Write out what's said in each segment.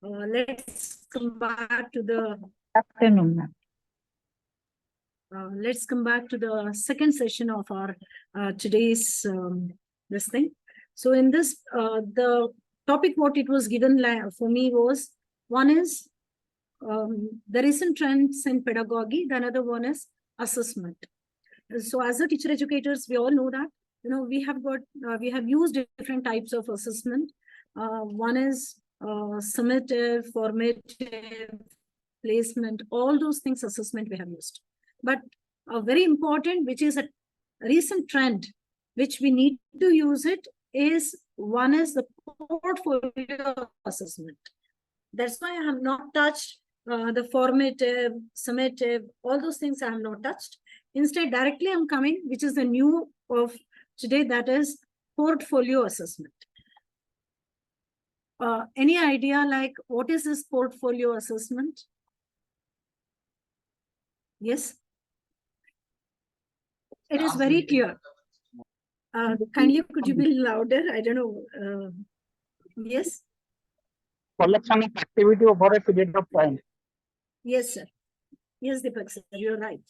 Let's come back to the Afternoon, ma'am. let's come back to the second session of our today's this thing. So in this, the topic what it was given for me was, one is the recent trends in pedagogy. The another one is assessment. So as a teacher educators, we all know that we have used different types of assessment. One is summative, formative, placement, all those things assessment we have used. But very important, which is a recent trend, which we need to use it, is one is the portfolio assessment. That's why I have not touched the formative, summative, all those things I have not touched. Instead, directly I'm coming, which is the new of today, that is portfolio assessment. Any idea like what is this portfolio assessment? Yes. It is very clear. Kindly, could you be louder? I don't know. Yes. Collection of activity over a period of time. Yes, sir. Yes, Deepak sir, you're right.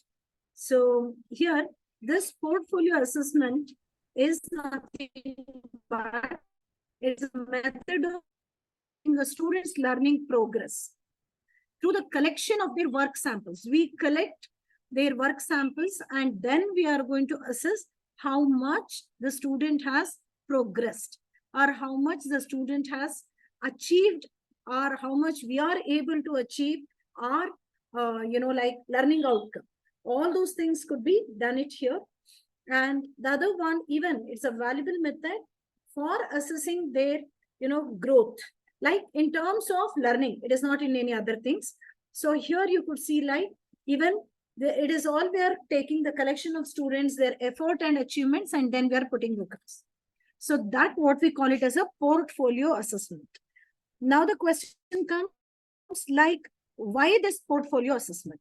So here, this portfolio assessment is nothing but it's a method of the students' learning progress through the collection of their work samples. We collect their work samples and then we are going to assess how much the student has progressed or how much the student has achieved or how much we are able to achieve our like learning outcome. All those things could be done it here. And the other one, even it's a valuable method for assessing their growth, like in terms of learning. It is not in any other things. So here you could see like even it is all we are taking the collection of students, their effort and achievements, and then we are putting across. So that what we call it as a portfolio assessment. Now the question comes like, why this portfolio assessment?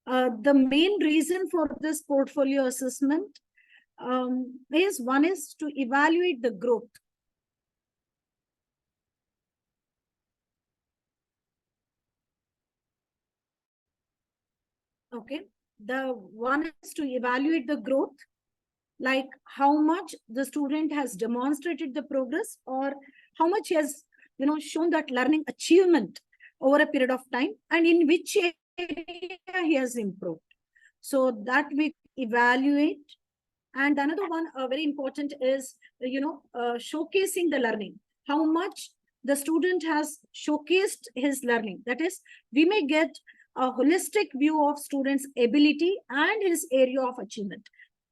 The main reason for this portfolio assessment is one is to evaluate the growth. Okay, the one is to evaluate the growth, like how much the student has demonstrated the progress or how much he has shown that learning achievement over a period of time and in which area he has improved. So that we evaluate. And another one very important is showcasing the learning, how much the student has showcased his learning. That is, we may get a holistic view of student's ability and his area of achievement.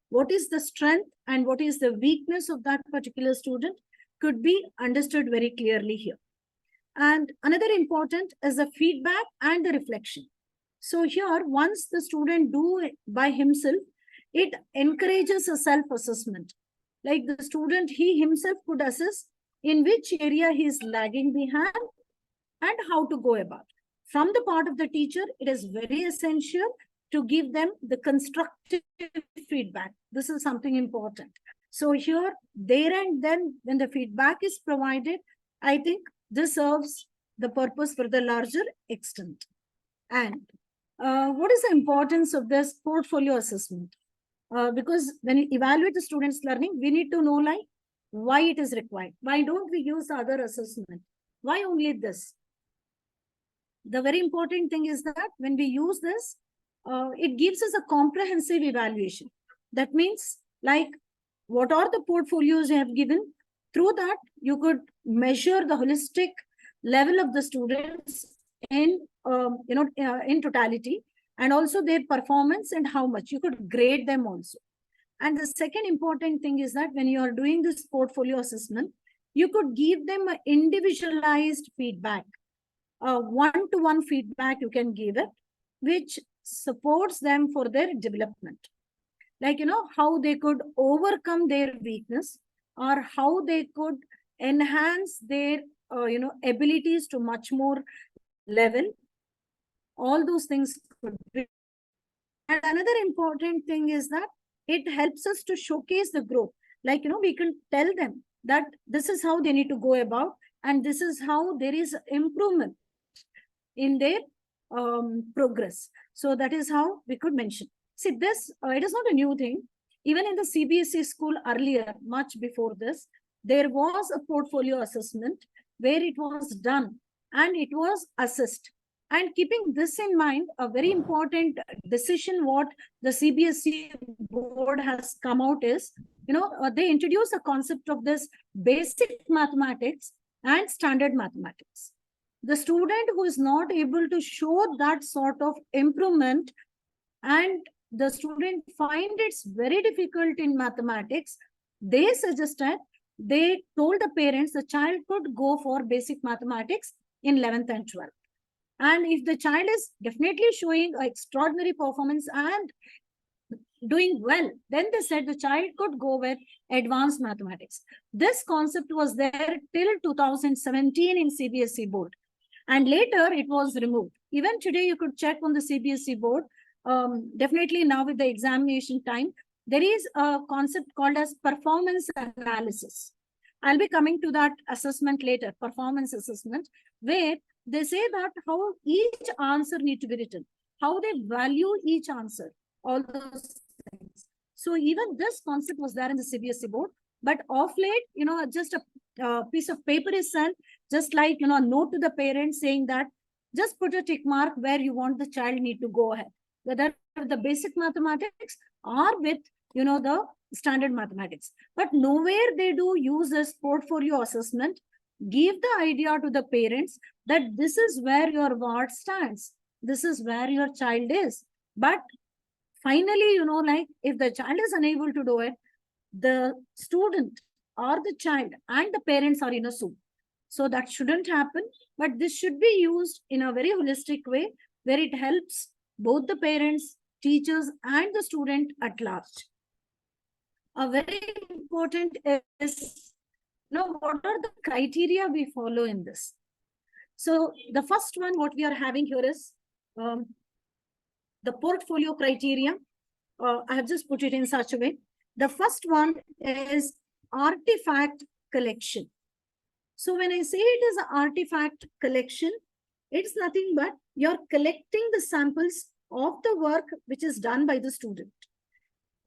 What is the strength and what is the weakness of that particular student could be understood very clearly here. And another important is the feedback and the reflection. So here, once the student do it by himself, it encourages a self-assessment. Like the student, he himself could assess in which area he is lagging behind and how to go about. From the part of the teacher, it is very essential to give them the constructive feedback. This is something important. So here, there and then, when the feedback is provided, I think this serves the purpose for the larger extent. And what is the importance of this portfolio assessment? Because when you evaluate the students' learning, we need to know like why it is required. Why don't we use other assessment? Why only this? The very important thing is that when we use this, it gives us a comprehensive evaluation. That means like what are the portfolios you have given? Through that, you could measure the holistic level of the students in in totality, and also their performance and how much you could grade them also. And the second important thing is that when you are doing this portfolio assessment, you could give them an individualized feedback, one-to-one feedback you can give it, which supports them for their development. Like, how they could overcome their weakness or how they could enhance their, abilities to much more level. All those things could be. And another important thing is that it helps us to showcase the growth. Like, we can tell them that this is how they need to go about And this is how there is improvement in their progress. So that is how we could mention. See, this, it is not a new thing. Even in the CBSE school earlier, much before this, there was a portfolio assessment where it was done and it was assessed. And keeping this in mind, a very important decision what the CBSE board has come out is, they introduce a concept of this basic mathematics and standard mathematics. The student who is not able to show that sort of improvement and the student find it's very difficult in mathematics, they suggested, they told the parents the child could go for basic mathematics in 11th and 12th. And if the child is definitely showing extraordinary performance and doing well, then they said the child could go with advanced mathematics. This concept was there till 2017 in CBSE board. And later it was removed. Even today you could check on the CBSE board. Definitely now with the examination time, there is a concept called as performance analysis. I'll be coming to that assessment later, performance assessment, where they say that how each answer need to be written, how they value each answer, all those things. So even this concept was there in the CBSE board, but of late, just a piece of paper is sent, just like, a note to the parents saying that just put a tick mark where you want the child need to go ahead, whether the basic mathematics or with, the standard mathematics. But nowhere they do use this portfolio assessment, give the idea to the parents that this is where your ward stands. This is where your child is. But finally, if the child is unable to do it, the student or the child and the parents are in a soup. So that shouldn't happen, but this should be used in a very holistic way where it helps both the parents, teachers, and the student at large. A very important is, what are the criteria we follow in this? So the first one, what we are having here is the portfolio criteria. I have just put it in such a way. The first one is artifact collection. So when I say it is an artifact collection, it's nothing but you're collecting the samples of the work which is done by the student.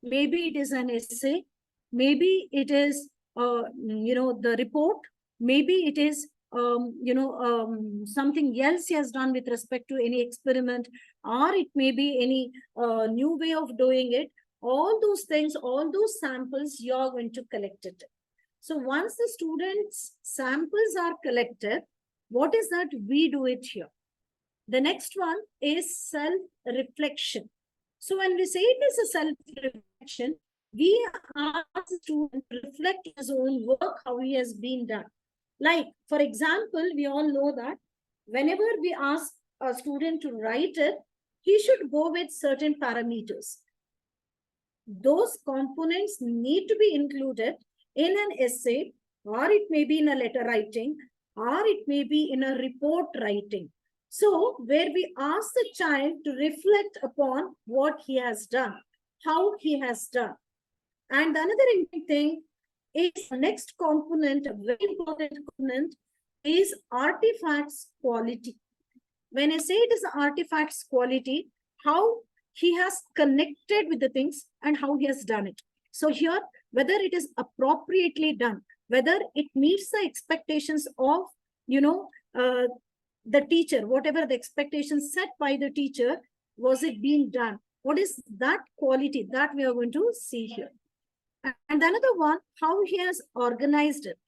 Maybe it is an essay, maybe it is, the report, maybe it is, something else he has done with respect to any experiment, or it may be any new way of doing it. All those things, all those samples, you are going to collect it. So once the students' samples are collected, what is that? We do it here. The next one is self-reflection. So when we say it is a self-reflection, we ask the student to reflect his own work, how he has been done. Like, for example, we all know that whenever we ask a student to write it, he should go with certain parameters. Those components need to be included in an essay, or it may be in a letter writing, or it may be in a report writing. So where we ask the child to reflect upon what he has done, how he has done. And another important thing is the next component, a very important component, is artifacts quality. When I say it is artifacts quality, how he has connected with the things and how he has done it. So here, whether it is appropriately done, whether it meets the expectations of, the teacher, whatever the expectations set by the teacher, was it being done? What is that quality that we are going to see here? And another one, how he has organized it,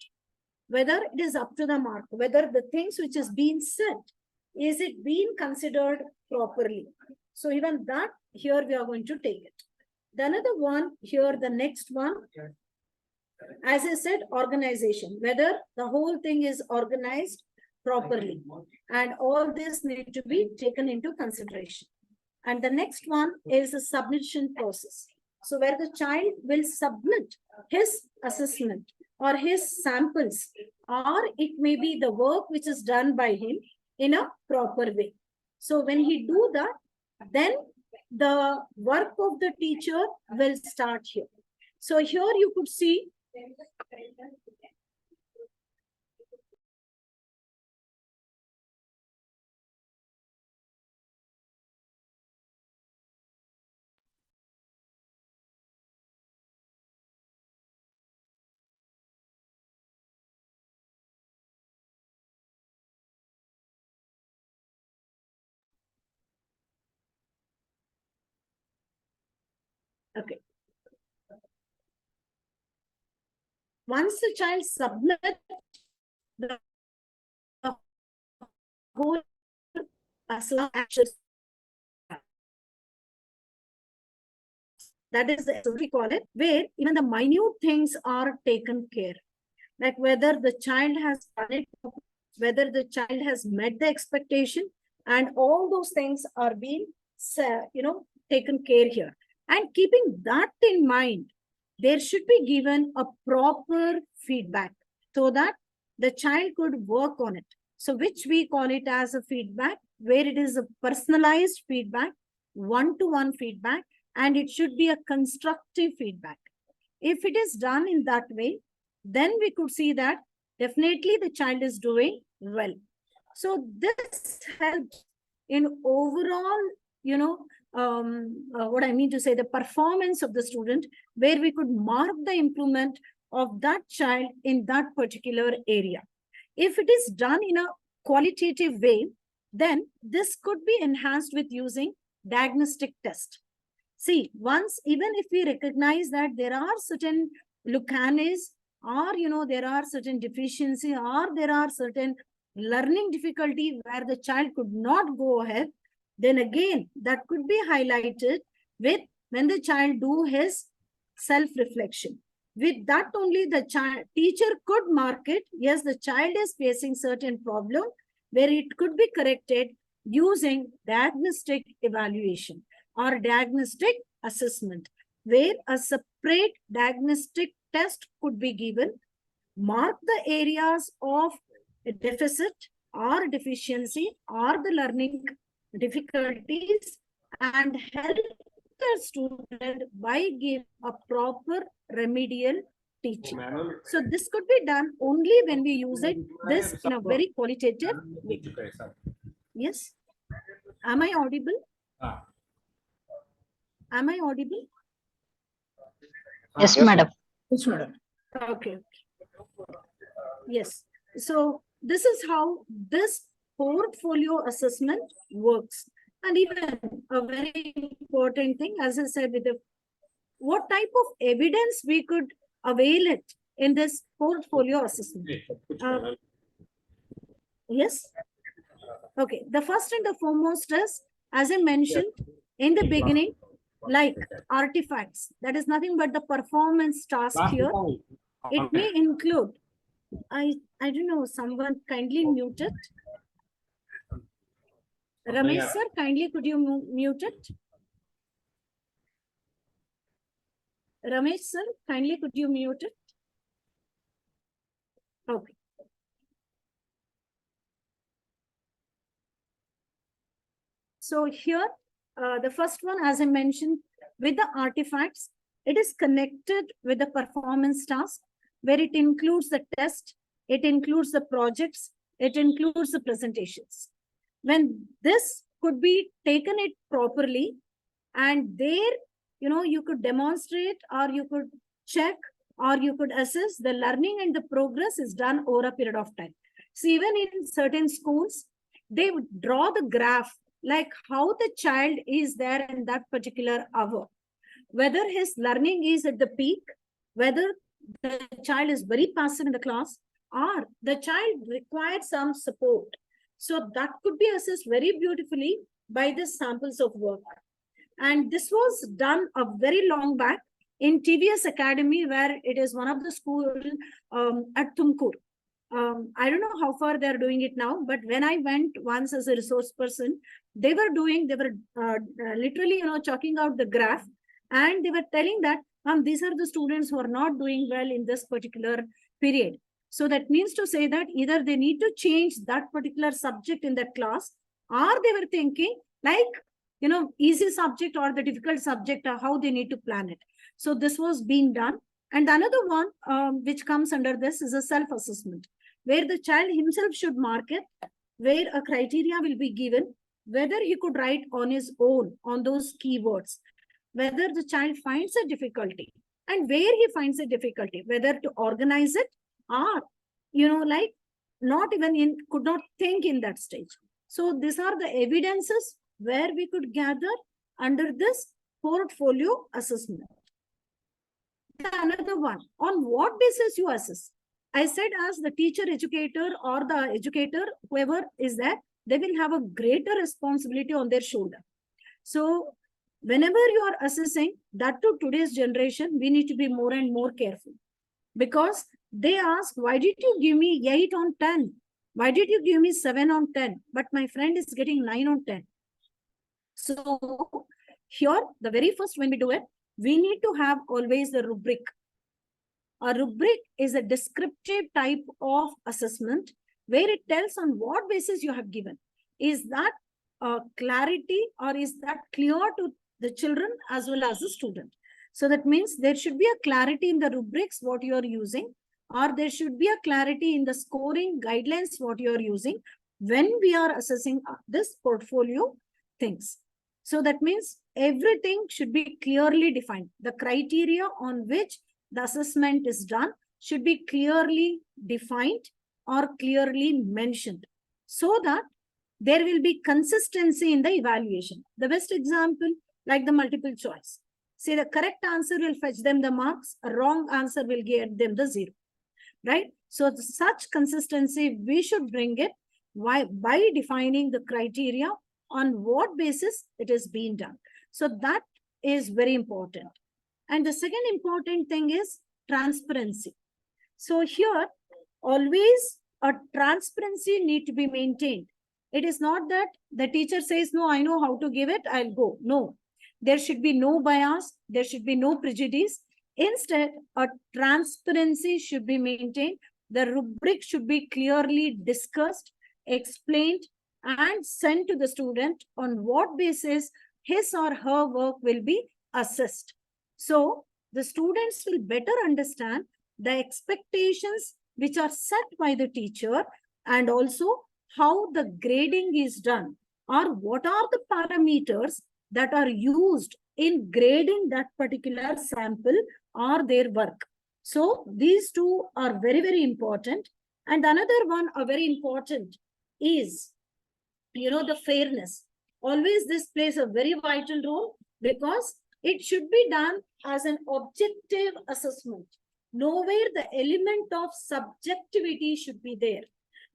whether it is up to the mark, whether the things which is being said, is it being considered properly? So even that, here we are going to take it. The another one, here the next one, as I said, organization, whether the whole thing is organized properly. And all this need to be taken into consideration. And the next one is the submission process. So where the child will submit his assessment or his samples, or it may be the work which is done by him in a proper way. So when he do that, then the work of the teacher will start here. So here you could see Okay. Once the child submits the whole action, that is what we call it, where even the minute things are taken care, like whether the child has done it, whether the child has met the expectation, and all those things are being, taken care here. And keeping that in mind, there should be given a proper feedback so that the child could work on it. So which we call it as a feedback, where it is a personalized feedback, one-to-one feedback, and it should be a constructive feedback. If it is done in that way, then we could see that definitely the child is doing well. So this helps in overall, what I mean to say, the performance of the student, where we could mark the improvement of that child in that particular area. If it is done in a qualitative way, then this could be enhanced with using diagnostic test. See, once, even if we recognize that there are certain leukanes, or, there are certain deficiency, or there are certain learning difficulty where the child could not go ahead, then again, that could be highlighted with when the child do his self-reflection. With that only, the teacher could mark it. Yes, the child is facing certain problem where it could be corrected using diagnostic evaluation or diagnostic assessment, where a separate diagnostic test could be given, mark the areas of deficit or deficiency or the learning difficulties, and help the student by giving a proper remedial teaching. So this could be done only when we use this in a very qualitative way. Yes. Am I audible? Am I audible? Yes, madam. Yes, madam. Okay. Yes. So this is how this portfolio assessment works. And even a very important thing, as I said, with the what type of evidence we could avail it in this portfolio assessment. Yes. Okay. The first and the foremost is, as I mentioned in the beginning, like artifacts. That is nothing but the performance task here. It may include, I don't know, someone kindly mute it. Ramesh sir, kindly could you mute it? Ramesh sir, kindly could you mute it? Okay. So here, the first one, as I mentioned, with the artifacts, it is connected with the performance task, where it includes the test, it includes the projects, it includes the presentations. When this could be taken it properly, and there, you could demonstrate, or you could check, or you could assess the learning and the progress is done over a period of time. So even in certain schools, they would draw the graph, like how the child is there in that particular hour, whether his learning is at the peak, whether the child is very passive in the class, or the child requires some support. So that could be assessed very beautifully by the samples of work. And this was done a very long back in TVS Academy, where it is one of the schools at Tumkur. I don't know how far they're doing it now, but when I went once as a resource person, they were literally, chalking out the graph, and they were telling that these are the students who are not doing well in this particular period. So that means to say that either they need to change that particular subject in that class, or they were thinking like, easy subject or the difficult subject, or how they need to plan it. So this was being done. And another one which comes under this is a self-assessment, where the child himself should mark it, where a criteria will be given, whether he could write on his own on those keywords, whether the child finds a difficulty, and where he finds a difficulty, whether to organize it, or, like not even could not think in that stage. So these are the evidences where we could gather under this portfolio assessment. Another one, on what basis you assess? I said as the teacher educator or the educator, whoever is there, they will have a greater responsibility on their shoulder. So whenever you are assessing, that to today's generation, we need to be more and more careful. Because they ask, why did you give me 8 on 10? Why did you give me 7 on 10? But my friend is getting 9 on 10. So here, the very first when we do it, we need to have always the rubric. A rubric is a descriptive type of assessment where it tells on what basis you have given. Is that clarity or is that clear to the children as well as the student? So that means there should be a clarity in the rubrics what you are using, or there should be a clarity in the scoring guidelines what you are using when we are assessing this portfolio things. So that means everything should be clearly defined. The criteria on which the assessment is done should be clearly defined or clearly mentioned so that there will be consistency in the evaluation. The best example, like the multiple choice. Say the correct answer will fetch them the marks, a wrong answer will get them the 0. Right? So such consistency, we should bring it by defining the criteria on what basis it is being done. So that is very important. And the second important thing is transparency. So here, always a transparency need to be maintained. It is not that the teacher says, no, I know how to give it, I'll go. No, there should be no bias. There should be no prejudice. Instead, a transparency should be maintained. The rubric should be clearly discussed, explained, and sent to the student on what basis his or her work will be assessed. So the students will better understand the expectations which are set by the teacher and also how the grading is done or what are the parameters that are used in grading that particular sample or their work. So these two are very, very important. And another one, a very important is, the fairness. Always this plays a very vital role because it should be done as an objective assessment. Nowhere the element of subjectivity should be there.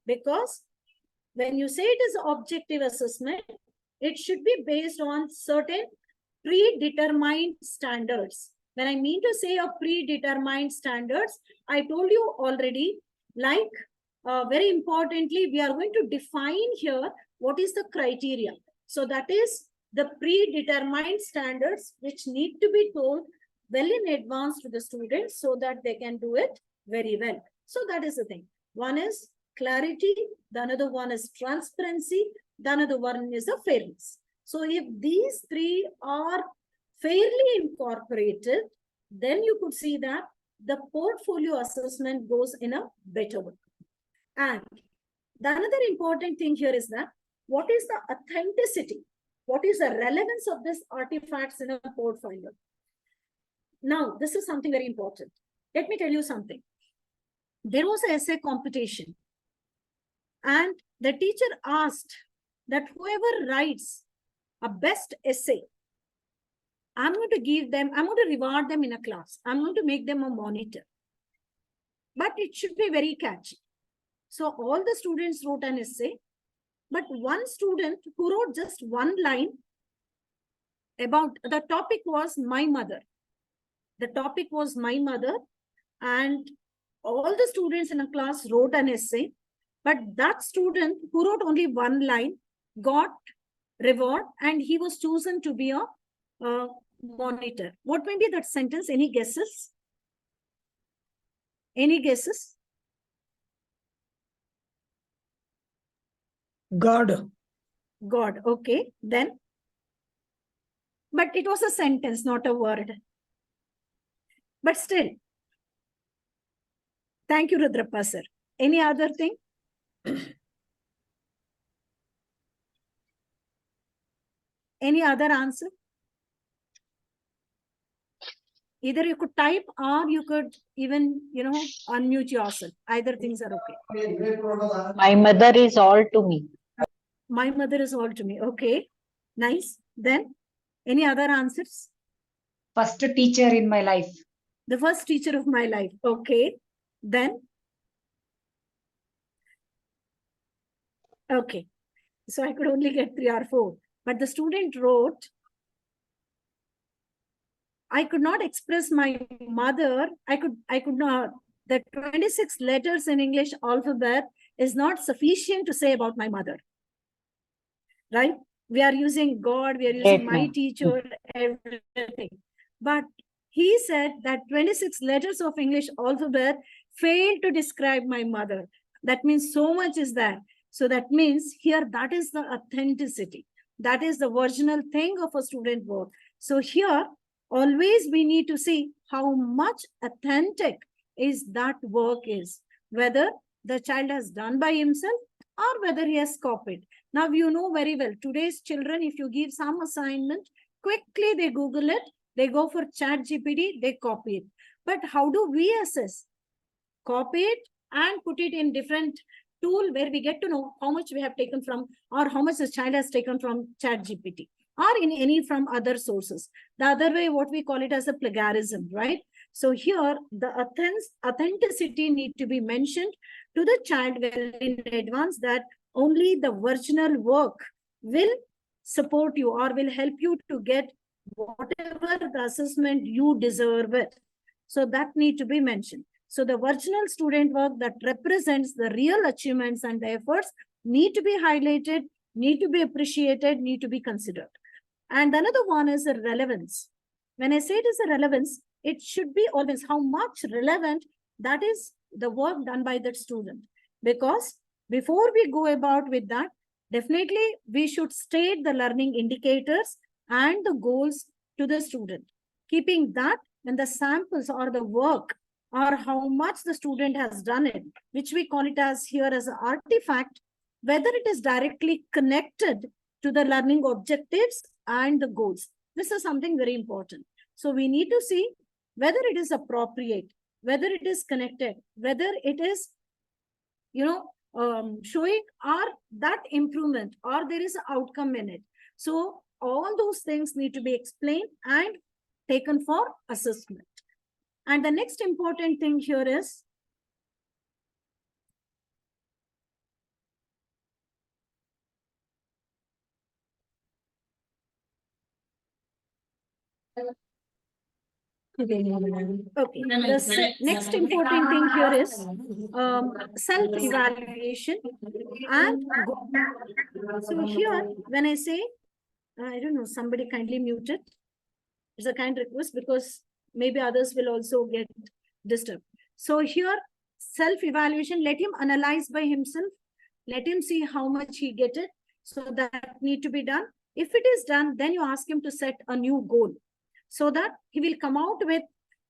Because when you say it is objective assessment, it should be based on certain predetermined standards. When I mean to say a predetermined standards, I told you already, like very importantly, we are going to define here what is the criteria. So that is the predetermined standards which need to be told well in advance to the students so that they can do it very well. So that is the thing. One is clarity, the another one is transparency, the another one is the fairness. So if these three are fairly incorporated, then you could see that the portfolio assessment goes in a better way. And the another important thing here is that what is the authenticity? What is the relevance of this artifacts in a portfolio? Now, this is something very important. Let me tell you something. There was an essay competition and the teacher asked that whoever writes a best essay, I'm going to reward them in a class. I'm going to make them a monitor. But it should be very catchy. So all the students wrote an essay, but one student who wrote just one line about, the topic was my mother. The topic was my mother, and all the students in a class wrote an essay, but that student who wrote only one line got reward and he was chosen to be a monitor. What may be that sentence? Any guesses? Any guesses? God. God. Okay. Then, but it was a sentence, not a word. But still, thank you, Rudrappa sir. Any other thing? Any other answer? Either you could type or you could even, unmute yourself. Either things are okay. My mother is all to me. My mother is all to me. Okay. Nice. Then, any other answers? First teacher in my life. The first teacher of my life. Okay. Then. Okay. So I could only get 3 or 4. But the student wrote, I could not express my mother. I could not. The 26 letters in English alphabet is not sufficient to say about my mother. Right? We are using God, we are using my teacher, everything. But he said that 26 letters of English alphabet failed to describe my mother. That means so much is there. So that means here, that is the authenticity. That is the original thing of a student work. So here, always we need to see how much authentic is that work is, whether the child has done by himself or whether he has copied. Now, you know very well, today's children, if you give some assignment, quickly they Google it, they go for ChatGPT, they copy it. But how do we assess? Copy it and put it in different tool where we get to know how much we have taken from, or how much the child has taken from ChatGPT or in any from other sources. The other way, what we call it as a plagiarism, right? So here, the authenticity need to be mentioned to the child well in advance, that only the original work will support you or will help you to get whatever the assessment you deserve it. So that need to be mentioned. So the original student work that represents the real achievements and the efforts need to be highlighted, need to be appreciated, need to be considered. And another one is a relevance. When I say it is a relevance, it should be always how much relevant that is the work done by that student. Because before we go about with that, definitely we should state the learning indicators and the goals to the student. Keeping that when the samples or the work or how much the student has done it, which we call it as here as an artifact, whether it is directly connected to the learning objectives and the goals. This is something very important. So we need to see whether it is appropriate, whether it is connected, whether it is, showing or that improvement or there is an outcome in it. So all those things need to be explained and taken for assessment. And the next important thing here is okay. The next important thing here is self-evaluation and goal. So here, when I say, I don't know, somebody kindly mute it. It's a kind request because maybe others will also get disturbed. So here, self-evaluation, let him analyze by himself. Let him see how much he get it. So that need to be done. If it is done, then you ask him to set a new goal so that he will come out with,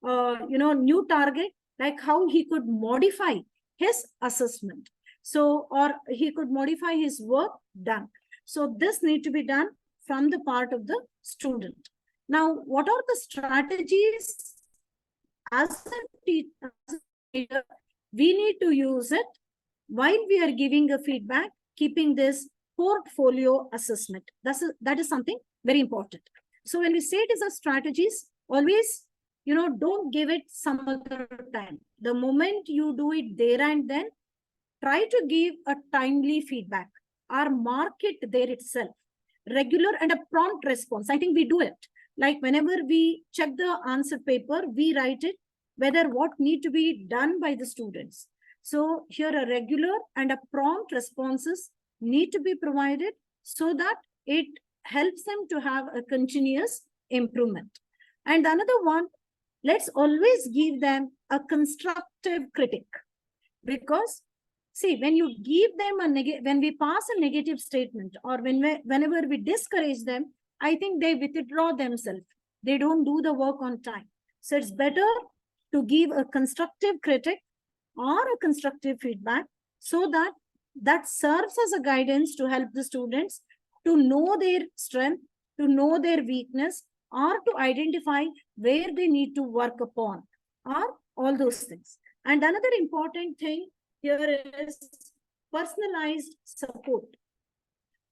new target, like how he could modify his assessment. So, or he could modify his work done. So this need to be done from the part of the student. Now, what are the strategies as a teacher we need to use it while we are giving a feedback, keeping this portfolio assessment? That is something very important. So when we say it is a strategies, always, don't give it some other time. The moment you do it there and then, try to give a timely feedback or mark it there itself. Regular and a prompt response. I think we do it. Like whenever we check the answer paper, we write it, whether what need to be done by the students. So here a regular and a prompt responses need to be provided so that it helps them to have a continuous improvement. And another one, let's always give them a constructive critic. Because see, when you give them when we pass a negative statement or whenever we discourage them, I think they withdraw themselves. They don't do the work on time. So it's better to give a constructive critic or a constructive feedback so that serves as a guidance to help the students to know their strength, to know their weakness, or to identify where they need to work upon, or all those things. And another important thing here is personalized support.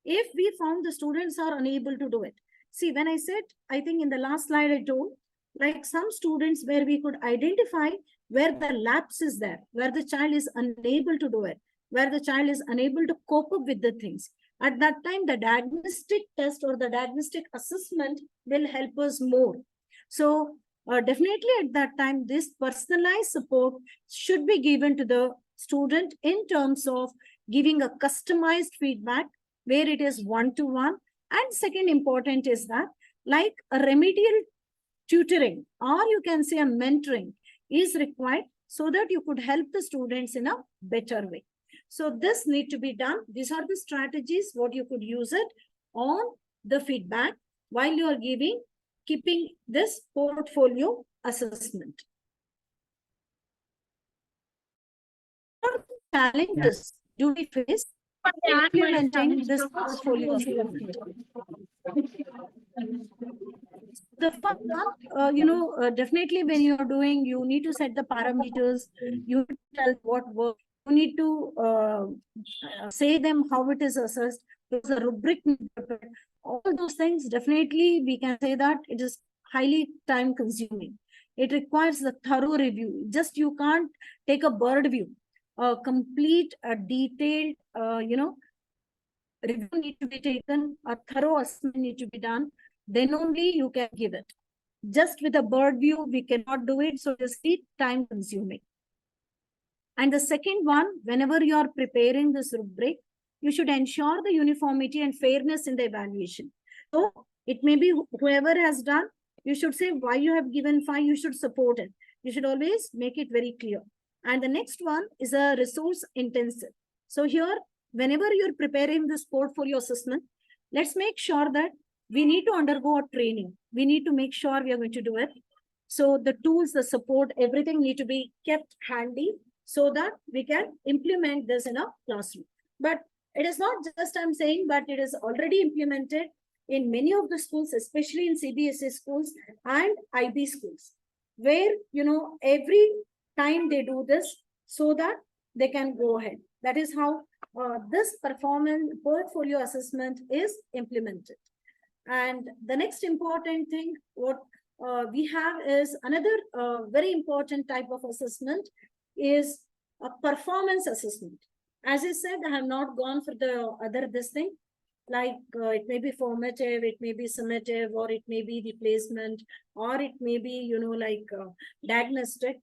If we found the students are unable to do it. See, when I said, I think in the last slide I told, Like some students where we could identify where the lapse is there, where the child is unable to do it, where the child is unable to cope up with the things. At that time, the diagnostic test or the diagnostic assessment will help us more. So definitely at that time, this personalized support should be given to the student in terms of giving a customized feedback where it is one-to-one. And second important is that like a remedial tutoring, or you can say a mentoring is required so that you could help the students in a better way. So this need to be done. These are the strategies what you could use it on the feedback while you are keeping this portfolio assessment. What challenges do we face implementing this portfolio assessment? The first, definitely when you're doing, you need to set the parameters, you need to tell what work, you need to say them how it is assessed, there's a rubric, all those things, definitely we can say that it is highly time consuming. It requires a thorough review. Just you can't take a bird view. A complete, a detailed, review need to be taken, a thorough assessment need to be done, then only you can give it. Just with a bird view, we cannot do it, so it's time consuming. And the second one, whenever you are preparing this rubric, you should ensure the uniformity and fairness in the evaluation. So it may be whoever has done, you should say why you have given 5, you should support it. You should always make it very clear. And the next one is a resource intensive. So here, whenever you're preparing this portfolio assessment, let's make sure that we need to undergo a training. We need to make sure we are going to do it. So the tools, the support, everything need to be kept handy so that we can implement this in a classroom. But it is not just I'm saying, but it is already implemented in many of the schools, especially in CBSE schools and IB schools, where, every time they do this so that they can go ahead. That is how this performance portfolio assessment is implemented. And the next important thing, what we have is another very important type of assessment is a performance assessment. As I said, I have not gone for the other this thing, like it may be formative, it may be summative, or it may be replacement, or it may be, diagnostic.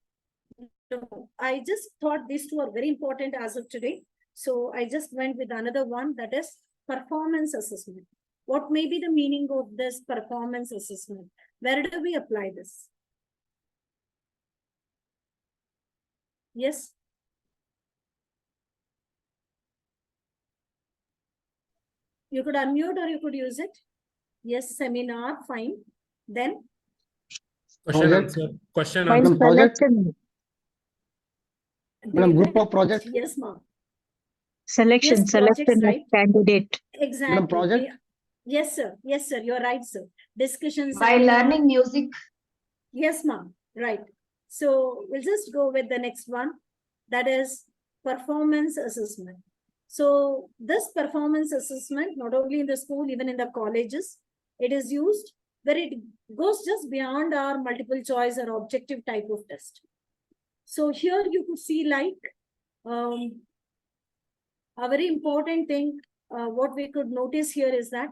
So I just thought these two are very important as of today. So I just went with another one, that is performance assessment. What may be the meaning of this performance assessment? Where do we apply this? Yes. You could unmute or you could use it. Yes, seminar, fine. Then? Question answer. Question While answer. project. selecting, Group of project. Yes, ma'am. selection Yes, projects, of right? candidate. Exactly. Project. Yes, sir. Yes, sir. You're right, sir. Discussions. By learning music. Yes, ma'am. Right. So we'll just go with the next one. That is performance assessment. So this performance assessment, not only in the school, even in the colleges, it is used where it goes just beyond our multiple choice or objective type of test. So here you could see like a very important thing, what we could notice here is that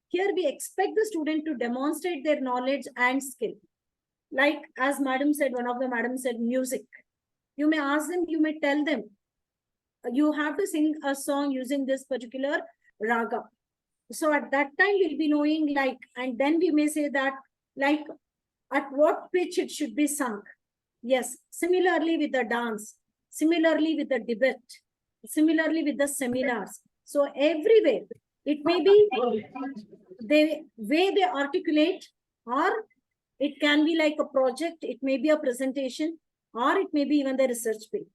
here we expect the student to demonstrate their knowledge and skill. Like as madam said, one of the madam said music. You may ask them, you may tell them, you have to sing a song using this particular raga. So at that time we'll be knowing like, and then we may say that like at what pitch it should be sung. Yes, similarly with the dance, similarly with the debate, similarly with the seminars. So everywhere, it may be the way they articulate, or it can be like a project, it may be a presentation, or it may be even the research paper.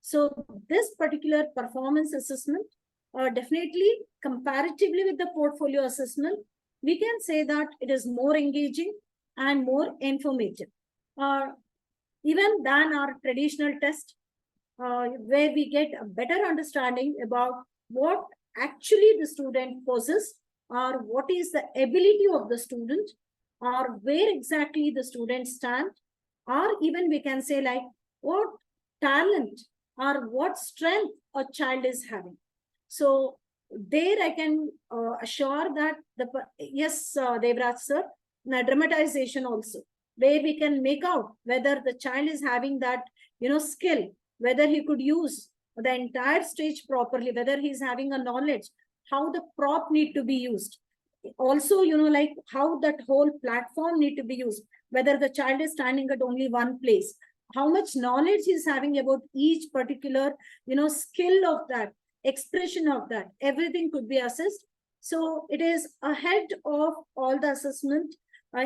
So this particular performance assessment, definitely comparatively with the portfolio assessment, we can say that it is more engaging and more informative. Even than our traditional test, where we get a better understanding about what actually the student possesses or what is the ability of the student. or where exactly the students stand, or even we can say like what talent or what strength a child is having. So there I can assure that yes, Devraj sir, dramatization also, where we can make out whether the child is having that, skill, whether he could use the entire stage properly, whether he's having a knowledge, how the prop need to be used. Also, like how that whole platform need to be used, whether the child is standing at only one place, how much knowledge he's having about each particular, skill of that, expression of that, everything could be assessed. So it is ahead of all the assessment,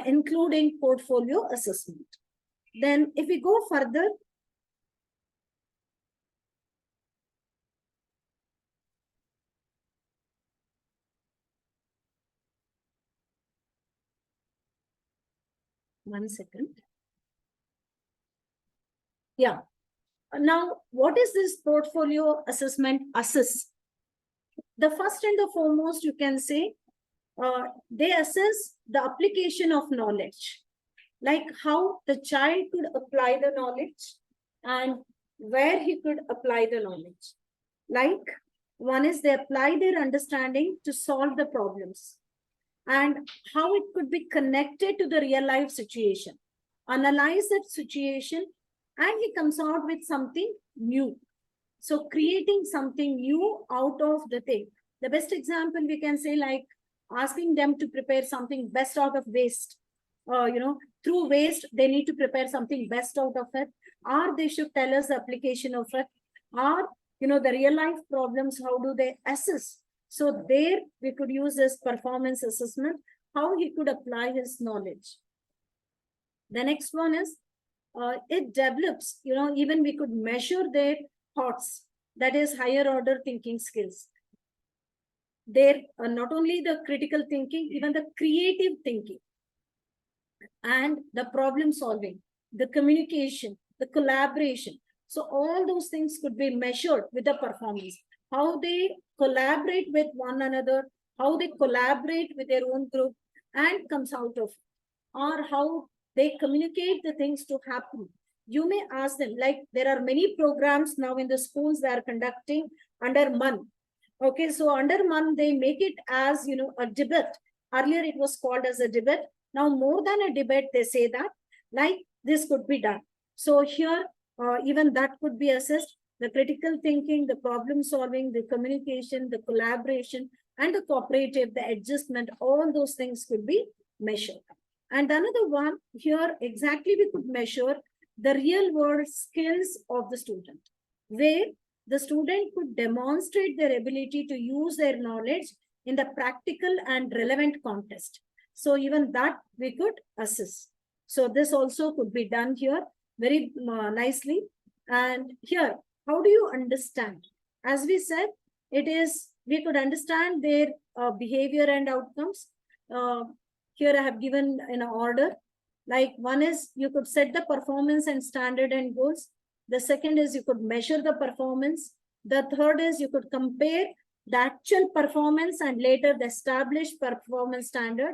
including portfolio assessment. Then if we go further, one second. Yeah. Now, what is this portfolio assessment assess? The first and the foremost, you can say, they assess the application of knowledge, like how the child could apply the knowledge and where he could apply the knowledge. Like one is they apply their understanding to solve the problems and how it could be connected to the real life situation, analyze that situation, and he comes out with something new. So creating something new out of the thing. The best example we can say, like asking them to prepare something best out of waste. Through waste, they need to prepare something best out of it, or they should tell us the application of it, or, the real life problems, how do they assess? So there we could use this performance assessment, how he could apply his knowledge. The next one is, it develops, even we could measure their thoughts, that is higher order thinking skills. There are not only the critical thinking, even the creative thinking and the problem solving, the communication, the collaboration. So all those things could be measured with the performance, how they collaborate with one another, how they collaborate with their own group and comes out of, or how they communicate the things to happen. You may ask them, like there are many programs now in the schools they are conducting under MAN. Okay, so under MAN, they make it as, a debate. Earlier it was called as a debate. Now more than a debate, they say that, like this could be done. So here, even that could be assessed. The critical thinking, the problem solving, the communication, the collaboration, and the cooperative, the adjustment, all those things could be measured. And another one here, exactly we could measure the real world skills of the student, where the student could demonstrate their ability to use their knowledge in the practical and relevant context. So even that we could assess. So this also could be done here very nicely. And here, how do you understand? As we said, it is, we could understand their behavior and outcomes. Here I have given in an order. Like one is you could set the performance and standard and goals. The second is you could measure the performance. The third is you could compare the actual performance and later the established performance standard.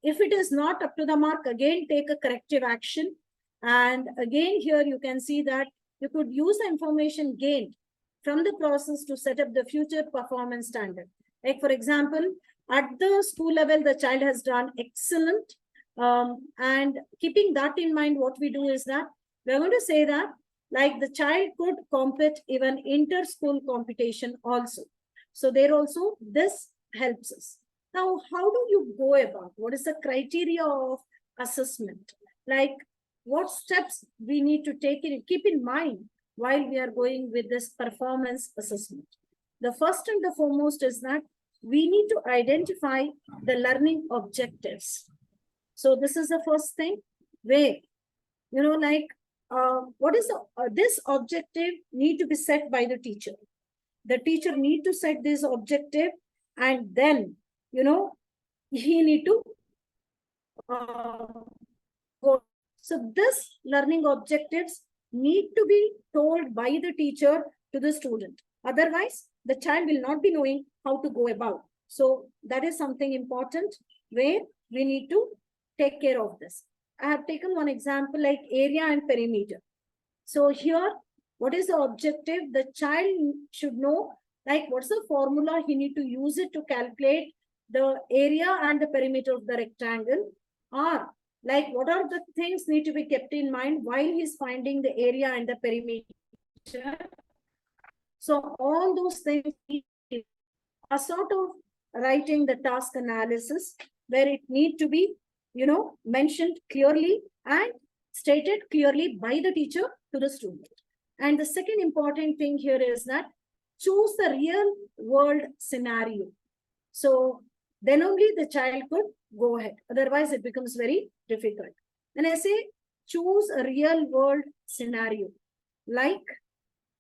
If it is not up to the mark, again take a corrective action. And again here you can see that you could use the information gained from the process to set up the future performance standard. Like for example, at the school level, the child has done excellent. And keeping that in mind, what we do is that we're going to say that like the child could compete even inter-school competition also. So there also, this helps us. Now, how do you go about? What is the criteria of assessment? Like what steps we need to take in, keep in mind while we are going with this performance assessment? The first and the foremost is that we need to identify the learning objectives. So this is the first thing where, what is this objective need to be set by the teacher. The teacher need to set this objective and then, he need to go. So this learning objectives need to be told by the teacher to the student. Otherwise, the child will not be knowing how to go about. So that is something important where we need to take care of this. I have taken one example like area and perimeter. So here, what is the objective? The child should know, like, what's the formula he need to use it to calculate the area and the perimeter of the rectangle, or like what are the things need to be kept in mind while he's finding the area and the perimeter. So all those things are sort of writing the task analysis where it need to be, mentioned clearly and stated clearly by the teacher to the student. And the second important thing here is that choose the real world scenario. So then only the child could go ahead. Otherwise, it becomes very difficult. When I say choose a real world scenario, like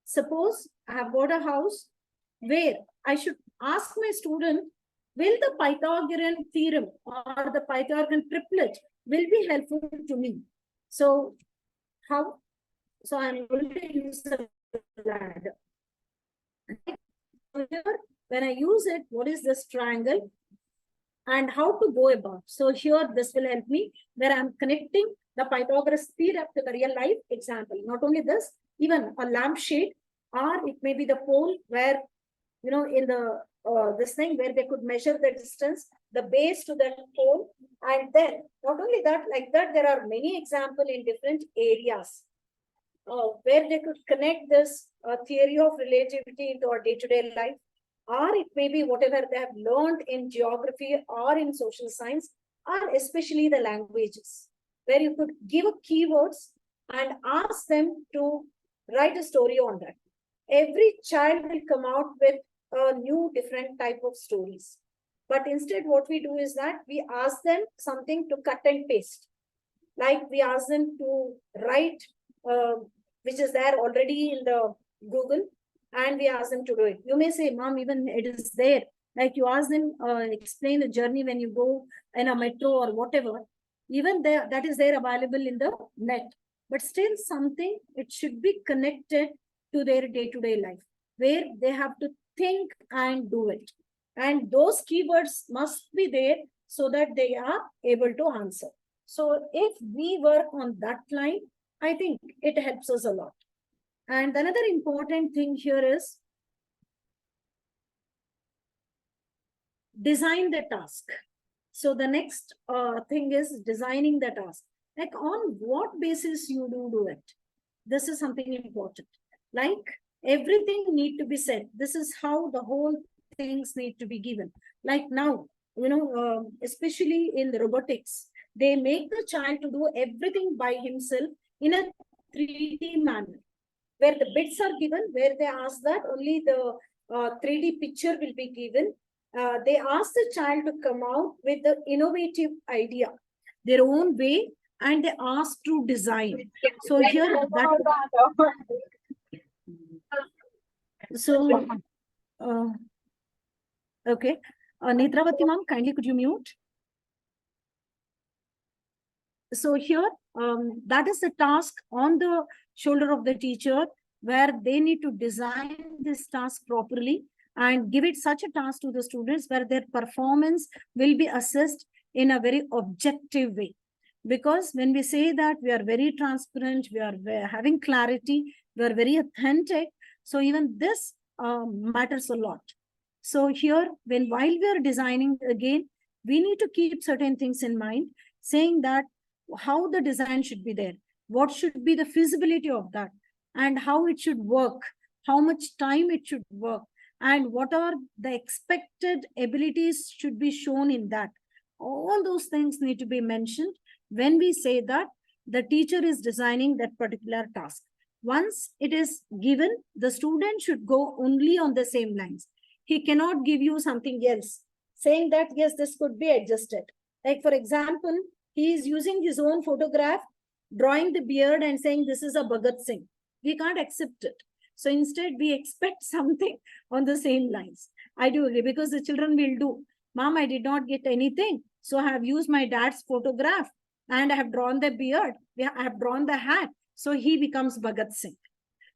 suppose I have got a house where I should ask my student, will the Pythagorean theorem or the Pythagorean triplet will be helpful to me? So how? So I'm going to use the ladder. Here, when I use it, what is this triangle and how to go about? So here, this will help me where I'm connecting the Pythagoras theorem to the real life example. Not only this, even a lampshade, or it may be the pole where, in the this thing where they could measure the distance, the base to that pole. And then not only that, like that, there are many examples in different areas where they could connect this theory of relativity into our day-to-day life, or it may be whatever they have learned in geography or in social science, or especially the languages, where you could give keywords and ask them to write a story on that. Every child will come out with a new different type of stories. But instead, what we do is that we ask them something to cut and paste. Like we ask them to write, which is there already in the Google, and we ask them to do it. You may say, Mom, even it is there. Like you ask them, explain the journey when you go in a metro or whatever. Even there, that is there available in the net. But still something, it should be connected to their day-to-day life, where they have to think and do it. And those keywords must be there so that they are able to answer. So if we work on that line, I think it helps us a lot. And another important thing here is design the task. So the next thing is designing the task. Like on what basis you do it. This is something important. Like everything need to be said. This is how the whole things need to be given. Like now, especially in the robotics, they make the child to do everything by himself in a 3D manner, where the bits are given, where they ask that only the 3D picture will be given. They ask the child to come out with the innovative idea, their own way, and they ask to design. So here, okay. Netravati ma'am, kindly could you mute? So here, that is the task on the shoulder of the teacher, where they need to design this task properly and give it such a task to the students where their performance will be assessed in a very objective way. Because when we say that we are very transparent, we are having clarity, we are very authentic. So even this matters a lot. So here, while we are designing again, we need to keep certain things in mind, saying that how the design should be there, what should be the feasibility of that, and how it should work, how much time it should work, and what are the expected abilities should be shown in that. All those things need to be mentioned when we say that the teacher is designing that particular task. Once it is given, the student should go only on the same lines. He cannot give you something else, saying that, yes, this could be adjusted. Like, for example, he is using his own photograph, drawing the beard and saying, this is a Bhagat Singh. We can't accept it. So instead, we expect something on the same lines. I do agree, because the children will do, Mom, I did not get anything. So I have used my dad's photograph and I have drawn the beard. I have drawn the hat. So he becomes Bhagat Singh.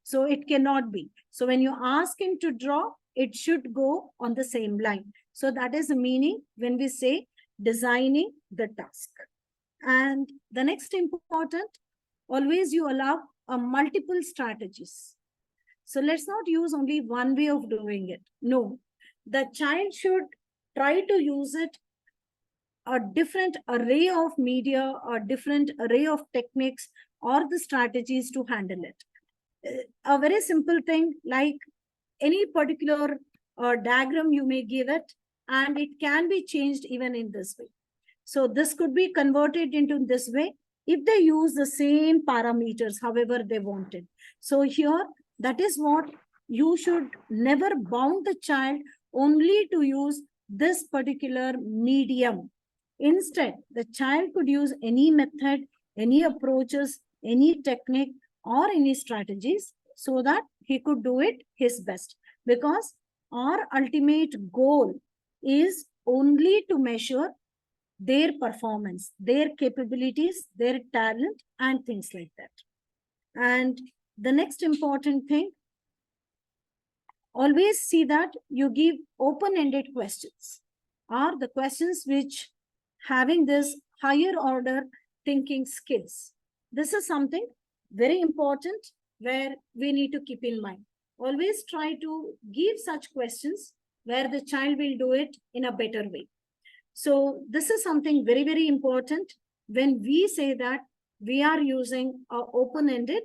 So it cannot be. So when you ask him to draw, it should go on the same line. So that is the meaning when we say designing the task. And the next important, always you allow multiple strategies. So let's not use only one way of doing it. No, the child should try to use it a different array of media, a different array of techniques or the strategies to handle it. A very simple thing like any particular diagram you may give it, and it can be changed even in this way. So this could be converted into this way if they use the same parameters, however they wanted. So here, that is what you should never bound the child only to use this particular medium. Instead, the child could use any method, any approaches, any technique, or any strategies so that he could do it his best. Because our ultimate goal is only to measure their performance, their capabilities, their talent, and things like that. And the next important thing, always see that you give open-ended questions, or the questions which having this higher order thinking skills. This is something very important where we need to keep in mind. Always try to give such questions where the child will do it in a better way. So this is something very, very important when we say that we are using open-ended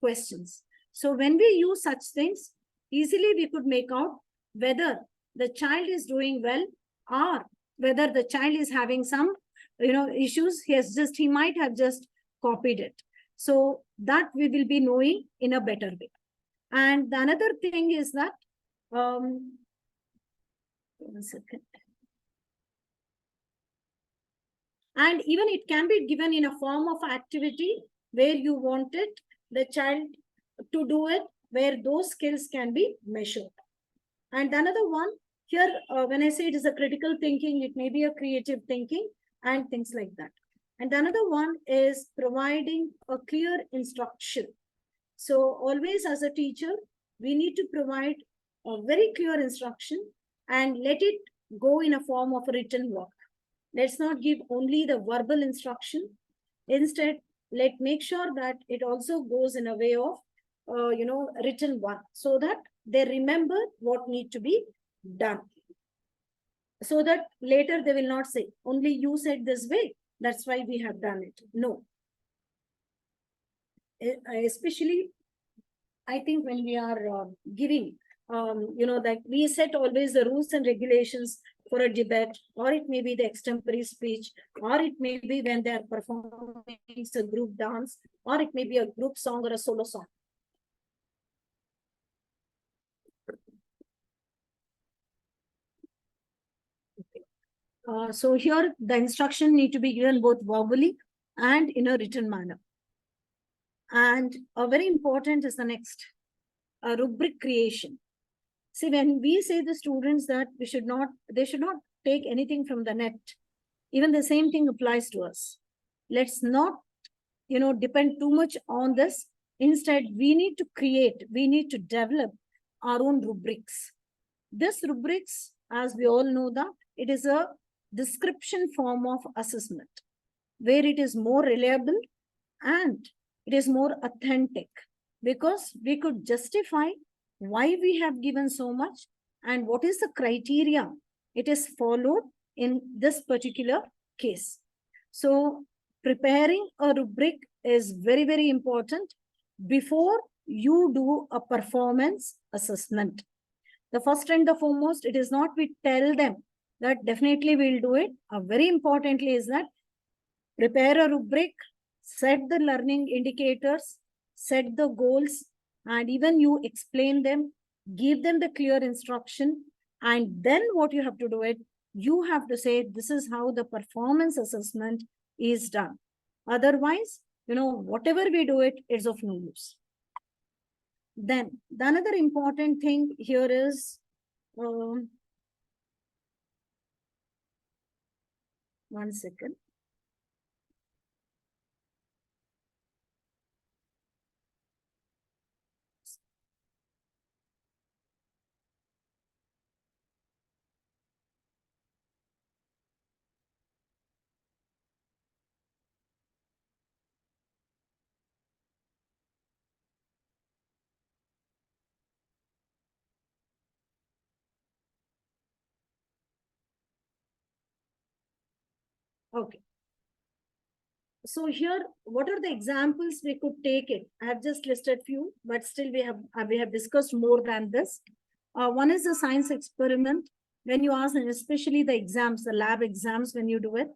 questions. So when we use such things, easily we could make out whether the child is doing well or whether the child is having some issues. He might have just copied it. So that we will be knowing in a better way. And the another thing is that 1 second. And even it can be given in a form of activity where you wanted the child to do it, where those skills can be measured. And another one here, when I say it is a critical thinking, it may be a creative thinking and things like that. And another one is providing a clear instruction. So always as a teacher, we need to provide a very clear instruction and let it go in a form of a written work. Let's not give only the verbal instruction. Instead, make sure that it also goes in a way of, written one, so that they remember what need to be done. So that later they will not say, only you said this way, that's why we have done it. No. Especially, I think when we are giving, that we set always the rules and regulations for a debate, or it may be the extempore speech, or it may be when they are performing a group dance, or it may be a group song or a solo song. So here the instruction need to be given both verbally and in a written manner. And very important is the next, rubric creation. See, when we say the students that they should not take anything from the net, even the same thing applies to us. Let's not, depend too much on this. Instead, we need to develop our own rubrics. This rubrics, as we all know that, it is a description form of assessment, where it is more reliable and it is more authentic, because we could justify why we have given so much and what is the criteria it is followed in this particular case. So preparing a rubric is very, very important before you do a performance assessment. The first and the foremost, it is not we tell them that definitely we'll do it. Very importantly is that prepare a rubric, set the learning indicators, set the goals, and even you explain them, give them the clear instruction, and then what you have to do it, you have to say, this is how the performance assessment is done. Otherwise, whatever we do it is of no use. Then the another important thing here is, 1 second. Okay. So here, what are the examples we could take it? I have just listed few, but still we have discussed more than this. One is the science experiment. When you ask, and especially the exams, the lab exams, when you do it.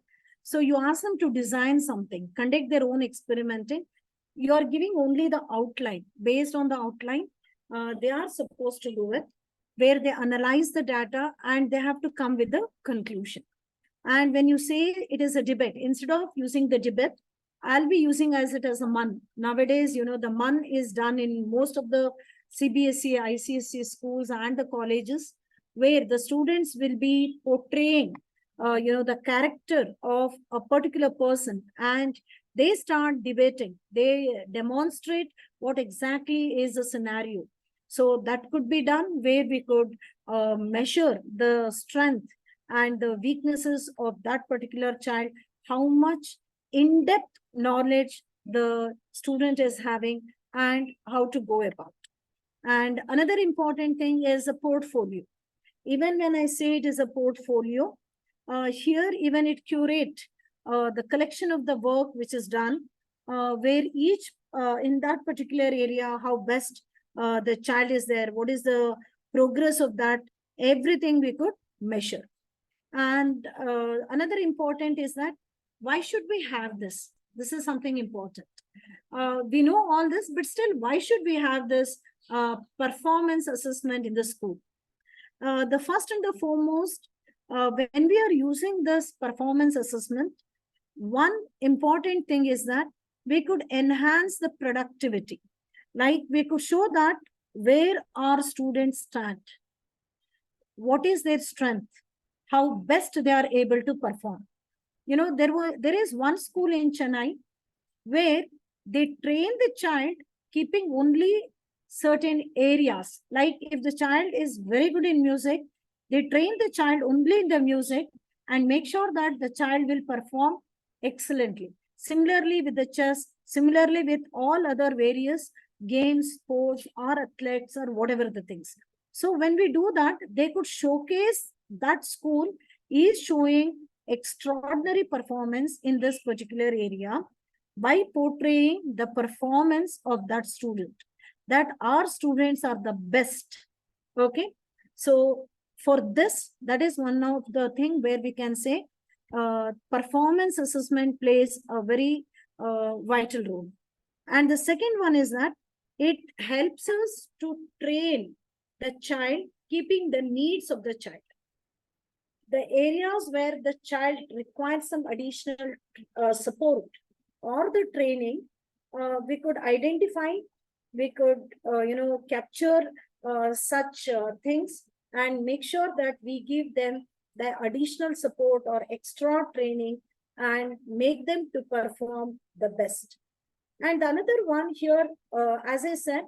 So you ask them to design something, conduct their own experimenting. You are giving only the outline. Based on the outline, they are supposed to do it, where they analyze the data and they have to come with the conclusion. And when you say it is a debate, instead of using the debate, I'll be using as it as a MUN. Nowadays, you know, the MUN is done in most of the CBSE, ICSE schools and the colleges, where the students will be portraying, the character of a particular person, and they start debating. They demonstrate what exactly is the scenario. So that could be done where we could measure the strength and the weaknesses of that particular child, how much in-depth knowledge the student is having, and how to go about. And another important thing is a portfolio. Even when I say it is a portfolio, here even it curate the collection of the work which is done, where each in that particular area, how best the child is there, what is the progress of that, everything we could measure. And another important is that why should we have this? This is something important. We know all this, but still, why should we have this performance assessment in the school? The first and the foremost, when we are using this performance assessment, one important thing is that we could enhance the productivity. Like we could show that where our students stand, what is their strength, how best they are able to perform. You know, there is one school in Chennai where they train the child keeping only certain areas. Like if the child is very good in music, they train the child only in the music and make sure that the child will perform excellently. Similarly with the chess, similarly with all other various games, sports, or athletes, or whatever the things. So when we do that, they could showcase that school is showing extraordinary performance in this particular area by portraying the performance of that student, that our students are the best. Okay. So for this, that is one of the thing where we can say performance assessment plays a very vital role. And the second one is that it helps us to train the child, keeping the needs of the child. The areas where the child requires some additional support or the training, we could identify, we could, capture such things and make sure that we give them the additional support or extra training and make them to perform the best. And another one here, as I said,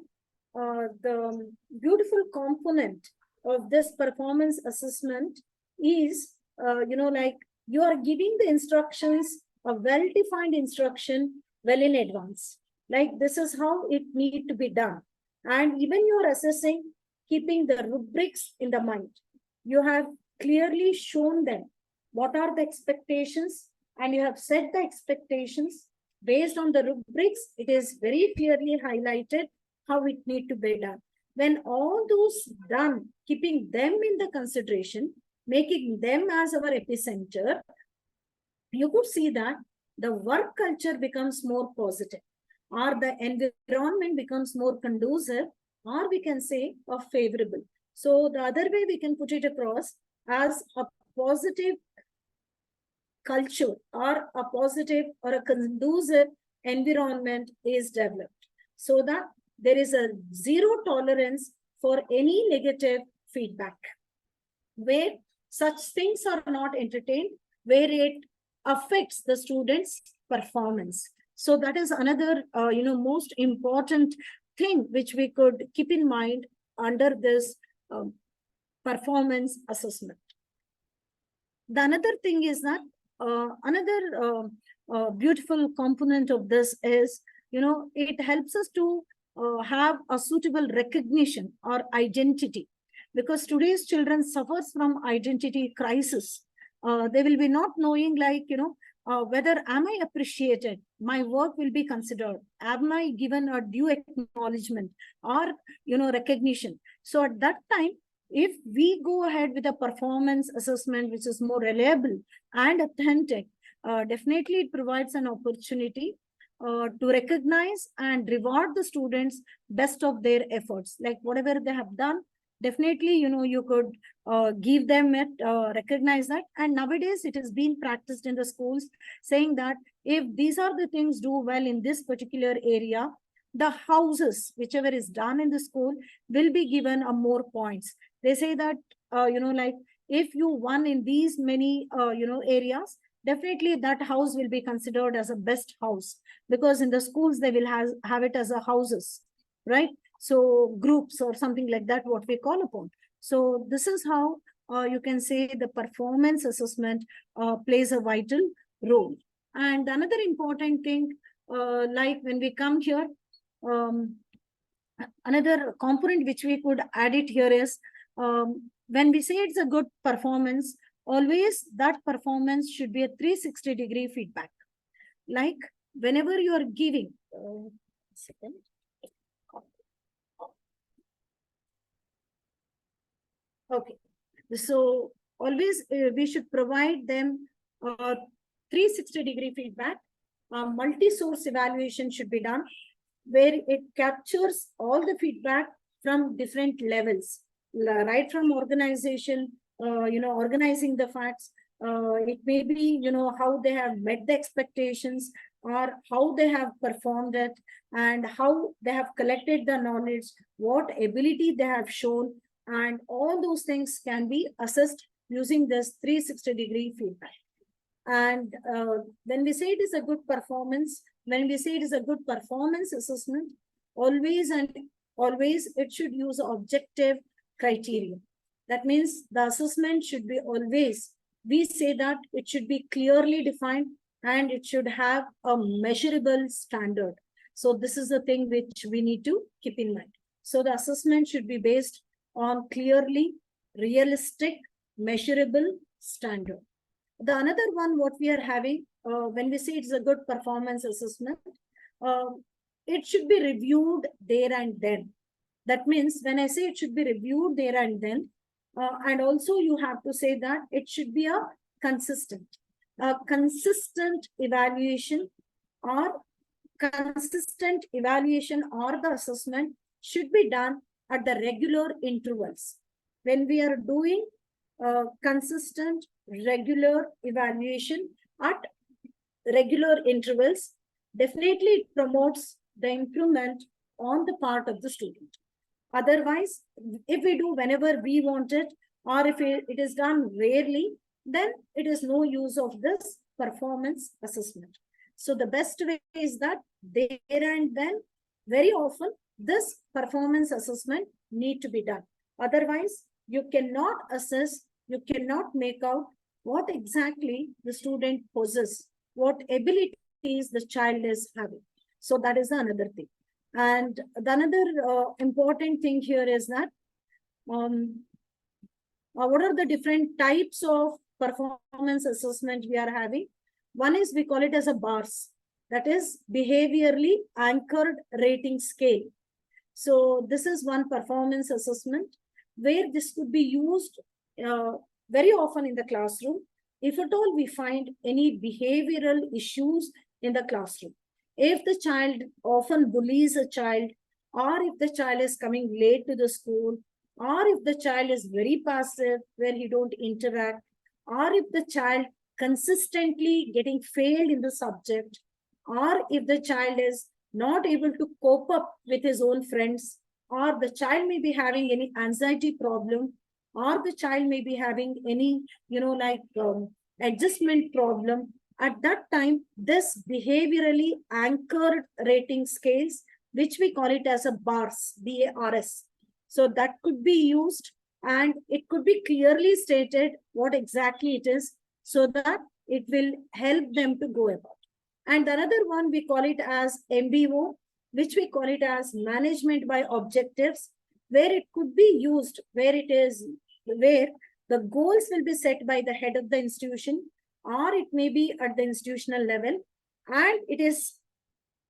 the beautiful component of this performance assessment is, like you are giving the instructions, a well-defined instruction well in advance. Like this is how it need to be done. And even you are assessing, keeping the rubrics in the mind. You have clearly shown them what are the expectations, and you have set the expectations based on the rubrics. It is very clearly highlighted how it need to be done. When all those done, keeping them in the consideration, making them as our epicenter, you could see that the work culture becomes more positive, or the environment becomes more conducive, or we can say favorable. So the other way we can put it across as a positive culture or a positive or a conducive environment is developed, so that there is a zero tolerance for any negative feedback, where such things are not entertained, where it affects the students' performance. So that is another, most important thing which we could keep in mind under this performance assessment. The another thing is that another beautiful component of this is, it helps us to have a suitable recognition or identity, because today's children suffers from identity crisis. They will be not knowing, like, whether am I appreciated, my work will be considered, am I given a due acknowledgement or recognition. So at that time, if we go ahead with a performance assessment which is more reliable and authentic, definitely it provides an opportunity to recognize and reward the students best of their efforts, like whatever they have done. Definitely, you could give them it, recognize that. And nowadays it is being practiced in the schools, saying that if these are the things do well in this particular area, the houses, whichever is done in the school, will be given a more points. They say that, like if you won in these many, areas, definitely that house will be considered as a best house, because in the schools they will have it as a houses, right? So groups or something like that, what we call upon. So this is how you can say the performance assessment plays a vital role. And another important thing, like when we come here, another component which we could add it here is, when we say it's a good performance, always that performance should be a 360-degree feedback. Like whenever you are giving, second. Okay, so always we should provide them 360-degree feedback. Multi-source evaluation should be done, where it captures all the feedback from different levels, right from organization, organizing the facts. It may be, how they have met the expectations, or how they have performed it, and how they have collected the knowledge, what ability they have shown, and all those things can be assessed using this 360-degree feedback. And when we say it is a good performance, when we say it is a good performance assessment, always and always it should use objective criteria. That means the assessment should be always, we say that it should be clearly defined and it should have a measurable standard. So this is the thing which we need to keep in mind. So the assessment should be based on clearly realistic, measurable standard. The another one, what we are having, when we say it's a good performance assessment, it should be reviewed there and then. That means when I say it should be reviewed there and then, and also you have to say that it should be a consistent evaluation, or the assessment should be done at the regular intervals. When we are doing consistent, regular evaluation at regular intervals, definitely it promotes the improvement on the part of the student. Otherwise, if we do whenever we want it, or if it is done rarely, then it is no use of this performance assessment. So the best way is that there and then, very often, this performance assessment need to be done. Otherwise, you cannot assess, you cannot make out what exactly the student possesses, what abilities the child is having. So that is another thing. And the another important thing here is that what are the different types of performance assessment we are having? One is, we call it as a BARS, that is behaviorally anchored rating scale. So this is one performance assessment where this could be used very often in the classroom, if at all we find any behavioral issues in the classroom. If the child often bullies a child, or if the child is coming late to the school, or if the child is very passive, where he don't interact, or if the child consistently getting failed in the subject, or if the child is not able to cope up with his own friends, or the child may be having any anxiety problem, or the child may be having any, adjustment problem. At that time, this behaviorally anchored rating scales, which we call it as a BARS, B-A-R-S. So that could be used, and it could be clearly stated what exactly it is, so that it will help them to go about. And another one, we call it as MBO, which we call it as management by objectives, where it could be used, where the goals will be set by the head of the institution, or it may be at the institutional level, and it is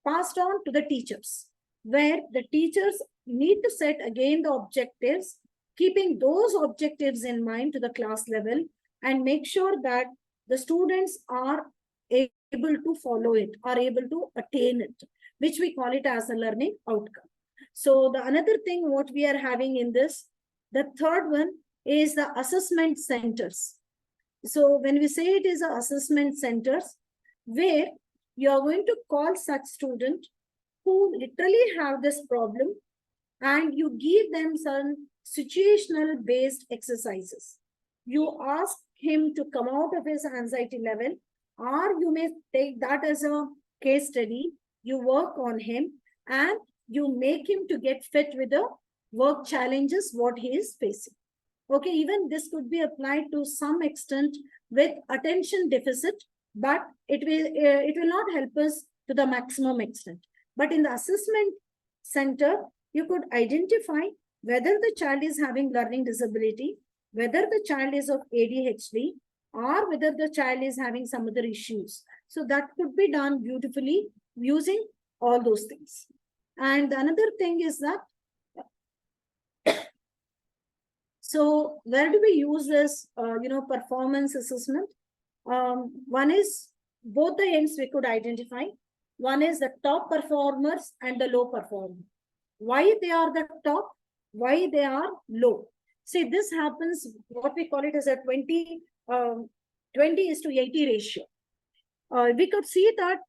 passed on to the teachers, where the teachers need to set again the objectives, keeping those objectives in mind to the class level, and make sure that the students are able to follow it, are able to attain it, which we call it as a learning outcome. So the another thing what we are having in this, the third one is the assessment centers. So when we say it is a assessment centers, where you are going to call such student who literally have this problem, and you give them some situational based exercises. You ask him to come out of his anxiety level, or you may take that as a case study. You work on him and you make him to get fit with the work challenges what he is facing. Okay, even this could be applied to some extent with attention deficit, but it will not help us to the maximum extent. But in the assessment center, you could identify whether the child is having learning disability, whether the child is of ADHD, or whether the child is having some other issues. So that could be done beautifully using all those things. And another thing is that, so where do we use this, performance assessment? One is both the ends we could identify. One is the top performers and the low performers. Why they are the top, why they are low. See, this happens, what we call it as a 20:80 ratio. We could see that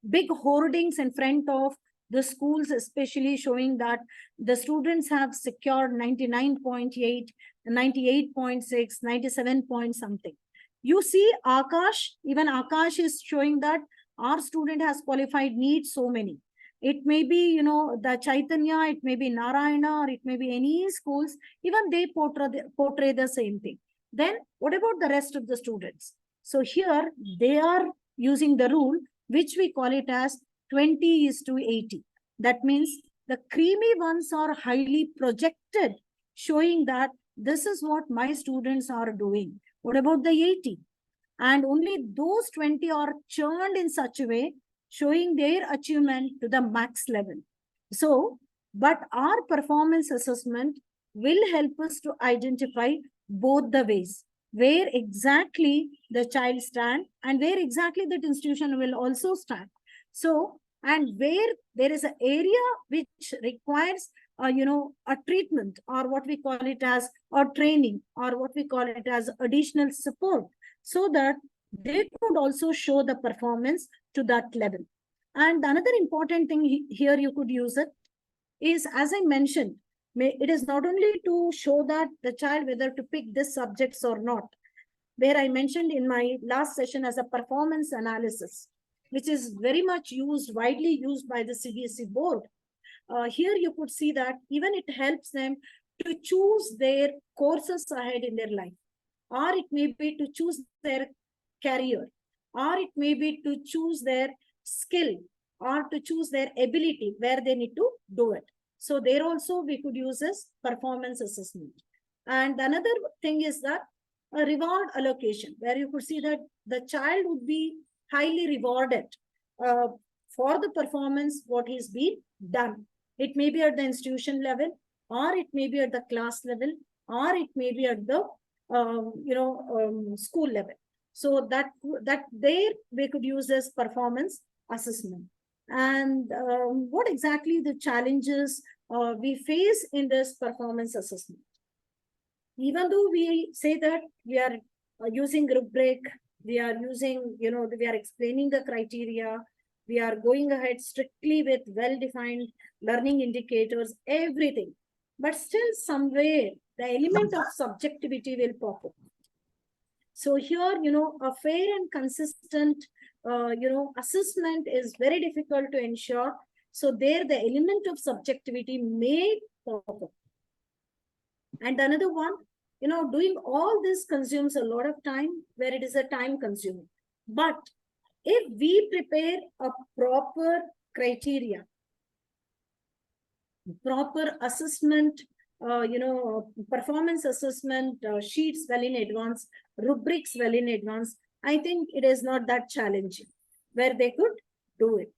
big hoardings in front of the schools, especially showing that the students have secured 99.8, 98.6, 97 point something. You see Akash, even Akash is showing that our student has qualified needs so many. It may be, the Chaitanya, it may be Narayana, or it may be any schools, even they portray the same thing. Then what about the rest of the students? So here they are using the rule, which we call it as 20:80. That means the creamy ones are highly projected, showing that this is what my students are doing. What about the 80? And only those 20 are churned in such a way, showing their achievement to the max level. So, but our performance assessment will help us to identify both the ways, where exactly the child stand and where exactly that institution will also stand. So, and where there is an area which requires, a treatment, or what we call it as, or training, or what we call it as additional support, so that they could also show the performance to that level. And another important thing here you could use it is, as I mentioned, it is not only to show that the child whether to pick this subjects or not, where I mentioned in my last session as a performance analysis, which is very much used, widely used by the CBSE board. Here you could see that even it helps them to choose their courses ahead in their life, or it may be to choose their career, or it may be to choose their skill, or to choose their ability where they need to do it. So there also we could use this performance assessment. And another thing is that a reward allocation, where you could see that the child would be highly rewarded for the performance what is being done. It may be at the institution level, or it may be at the class level, or it may be at the school level. So that there we could use this performance assessment. And what exactly the challenges we face in this performance assessment? Even though we say that we are using rubric, we are using, we are explaining the criteria, we are going ahead strictly with well-defined learning indicators, everything. But still somewhere the element of subjectivity will pop up. So here, a fair and consistent, assessment is very difficult to ensure. So there the element of subjectivity may pop up. And another one, doing all this consumes a lot of time, where it is a time consuming. But if we prepare a proper criteria, proper assessment, performance assessment sheets well in advance, rubrics well in advance, I think it is not that challenging where they could do it.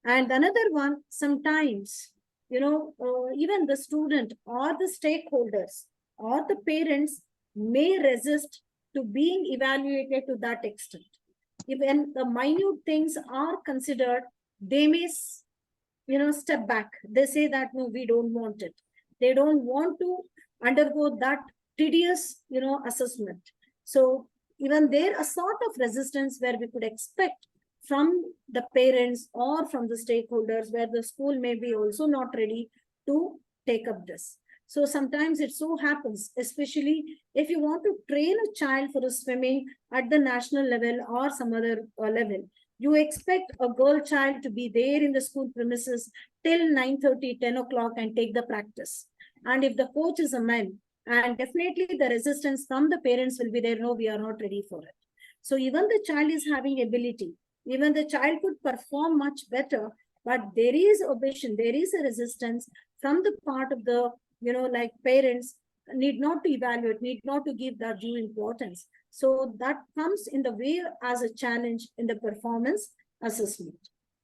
And another one, sometimes, even the student or the stakeholders or the parents may resist to being evaluated to that extent. Even the minute things are considered, they may, step back. They say that, no, we don't want it. They don't want to undergo that tedious, assessment. So even there a sort of resistance where we could expect from the parents or from the stakeholders, where the school may be also not ready to take up this. So sometimes it so happens, especially if you want to train a child for a swimming at the national level or some other level, you expect a girl child to be there in the school premises till 9:30, 10 o'clock and take the practice. And if the coach is a man, and definitely the resistance from the parents will be there, no, we are not ready for it. So even the child is having ability, even the child could perform much better, but there is opposition, there is a resistance from the part of the, parents need not to evaluate, need not to give that due importance. So that comes in the way as a challenge in the performance assessment.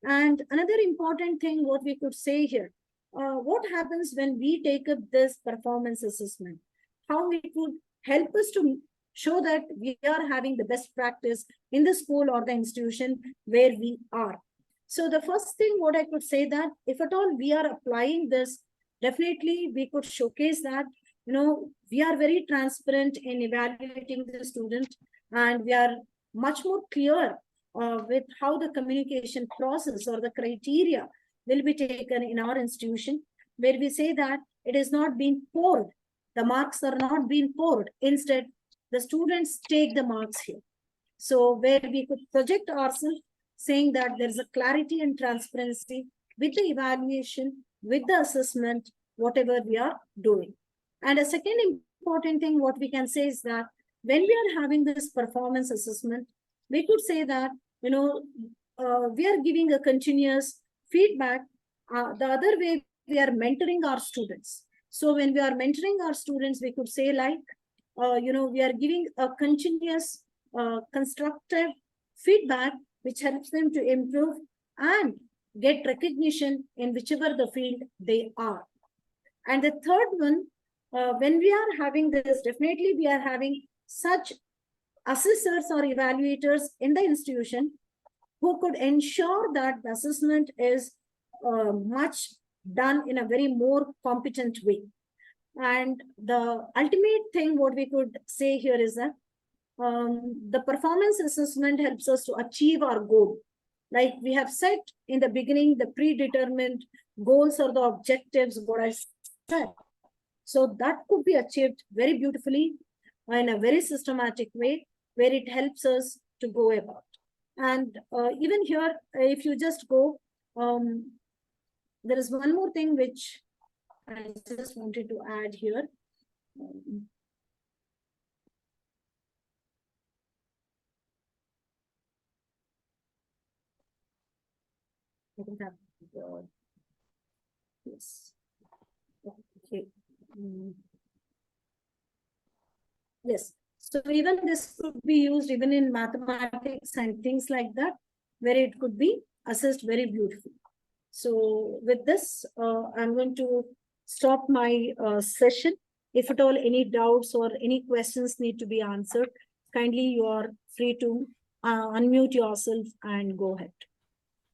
And another important thing, what we could say here, what happens when we take up this performance assessment, how it would help us to show that we are having the best practice in the school or the institution where we are. So the first thing what I could say that if at all we are applying this, definitely we could showcase that, we are very transparent in evaluating the student, and we are much more clear with how the communication process or the criteria will be taken in our institution, where we say that it is not being poured. The marks are not being poured. Instead, the students take the marks here. So where we could project ourselves saying that there's a clarity and transparency with the evaluation, with the assessment, whatever we are doing. And a second important thing, what we can say is that when we are having this performance assessment, we could say that, we are giving a continuous feedback. The other way, we are mentoring our students. So when we are mentoring our students, we could say like, we are giving a continuous constructive feedback, which helps them to improve and get recognition in whichever the field they are. And the third one, when we are having this, definitely we are having such assessors or evaluators in the institution who could ensure that the assessment is much done in a very more competent way. And the ultimate thing what we could say here is that the performance assessment helps us to achieve our goal. Like we have set in the beginning, the predetermined goals or the objectives, what I said. So that could be achieved very beautifully in a very systematic way, where it helps us to go about. And even here, if you just go, there is one more thing which I just wanted to add here. I think that, yes. Okay. Yes. So even this could be used even in mathematics and things like that, where it could be assessed very beautifully. So with this, I'm going to stop my session. If at all any doubts or any questions need to be answered, kindly you are free to unmute yourself and go ahead.